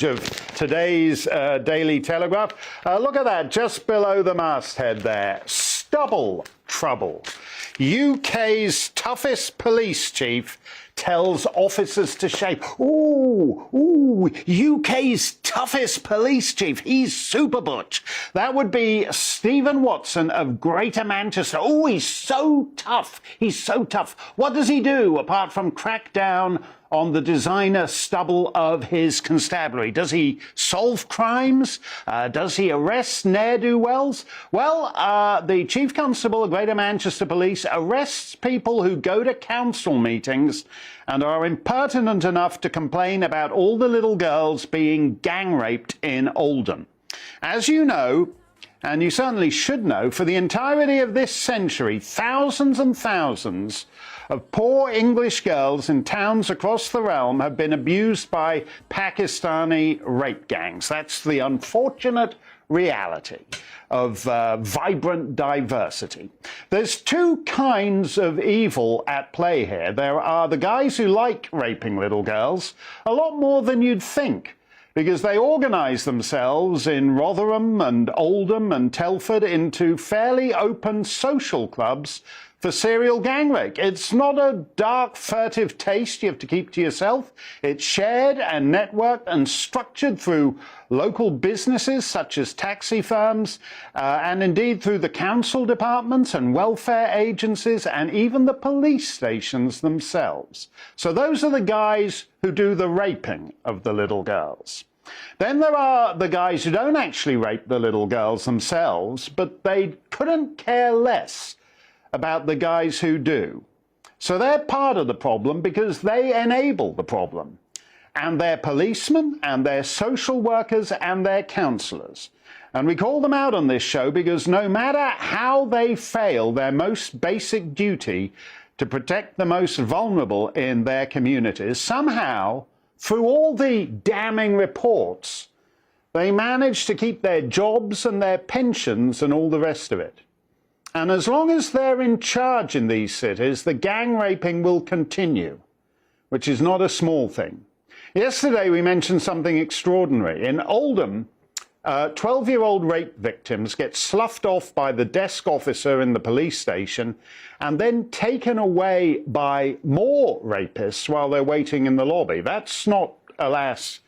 of today's Daily Telegraph. Look at that, just below the masthead there. Stubble trouble. UK's toughest police chief tells officers to shave. Ooh, UK's toughest police chief. He's super butch. That would be Stephen Watson of Greater Manchester. Oh, he's so tough. He's so tough. What does he do apart from crack down on the designer stubble of his constabulary? Does he solve crimes? Does he arrest ne'er-do-wells? Well, the Chief Constable of Greater Manchester Police arrests people who go to council meetings and are impertinent enough to complain about all the little girls being gang raped in Oldham. As you know, and you certainly should know, for the entirety of this century, thousands and thousands of poor English girls in towns across the realm have been abused by Pakistani rape gangs. That's the unfortunate reality of vibrant diversity. There's two kinds of evil at play here. There are the guys who like raping little girls, a lot more than you'd think, because they organise themselves in Rotherham and Oldham and Telford into fairly open social clubs for serial gang rape. It's not a dark, furtive taste you have to keep to yourself. It's shared and networked and structured through local businesses such as taxi firms, and indeed through the council departments and welfare agencies and even the police stations themselves. So those are the guys who do the raping of the little girls. Then there are the guys who don't actually rape the little girls themselves, but they couldn't care less about the guys who do. So they're part of the problem because they enable the problem. And they're policemen, and they're social workers, and they're counsellors. And we call them out on this show because no matter how they fail their most basic duty to protect the most vulnerable in their communities, somehow, through all the damning reports, they manage to keep their jobs and their pensions and all the rest of it. And as long as they're in charge in these cities, the gang raping will continue, which is not a small thing. Yesterday, we mentioned something extraordinary. In Oldham, 12-year-old rape victims get sloughed off by the desk officer in the police station and then taken away by more rapists while they're waiting in the lobby. That's not, alas,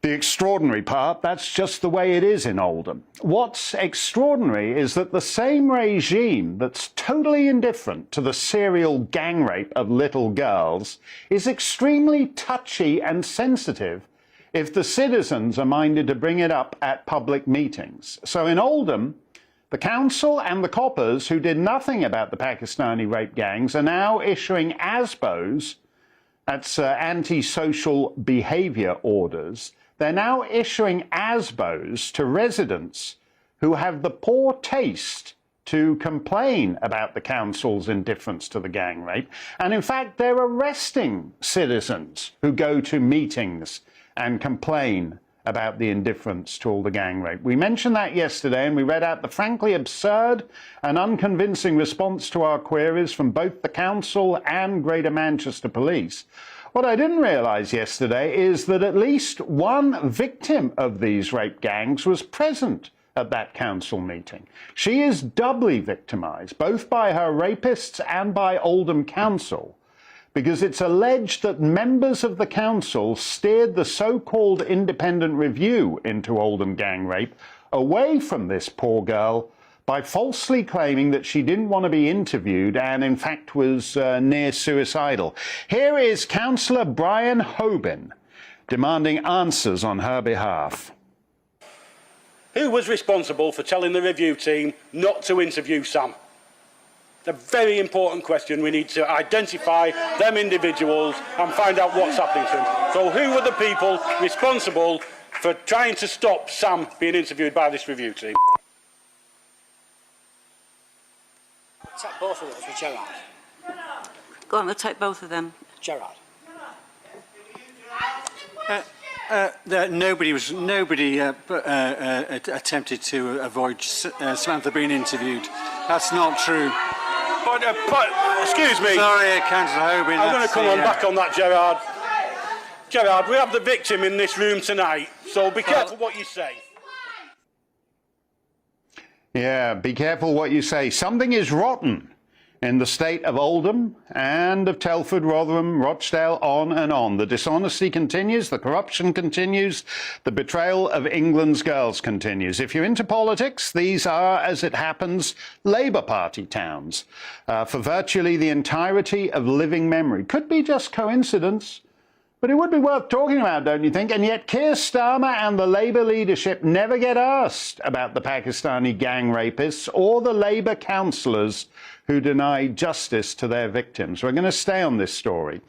the extraordinary part. That's just the way it is in Oldham. What's extraordinary is that the same regime that's totally indifferent to the serial gang rape of little girls is extremely touchy and sensitive if the citizens are minded to bring it up at public meetings. So in Oldham, the council and the coppers who did nothing about the Pakistani rape gangs are now issuing ASBOs, that's anti-social behaviour orders. They're now issuing ASBOs to residents who have the poor taste to complain about the council's indifference to the gang rape. And in fact, they're arresting citizens who go to meetings and complain about the indifference to all the gang rape. We mentioned that yesterday, and we read out the frankly absurd and unconvincing response to our queries from both the council and Greater Manchester Police. What I didn't realise yesterday is that at least one victim of these rape gangs was present at that council meeting. She is doubly victimised, both by her rapists and by Oldham Council, because it's alleged that members of the council steered the so-called independent review into Oldham gang rape away from this poor girl by falsely claiming that she didn't want to be interviewed and in fact was near suicidal. Here is Councillor Brian Hobin demanding answers on her behalf. Who was responsible for telling the review team not to interview Sam? It's a very important question. We need to identify them individuals and find out what's happening to them. So who were the people responsible for trying to stop Sam being interviewed by this review team? Take both of those with Gerard. Go on, we'll take both of them. Gerard. Nobody attempted to avoid Samantha being interviewed. That's not true. But, excuse me. Sorry, Councillor Hobin. I'm going to come back on that, Gerard. Gerard, we have the victim in this room tonight, so be careful what you say. Yeah, be careful what you say. Something is rotten in the state of Oldham and of Telford, Rotherham, Rochdale, on and on. The dishonesty continues, the corruption continues, the betrayal of England's girls continues. If you're into politics, these are, as it happens, Labour Party towns for virtually the entirety of living memory. Could be just coincidence, but it would be worth talking about, don't you think? And yet Keir Starmer and the Labour leadership never get asked about the Pakistani gang rapists or the Labour councillors who deny justice to their victims. We're going to stay on this story.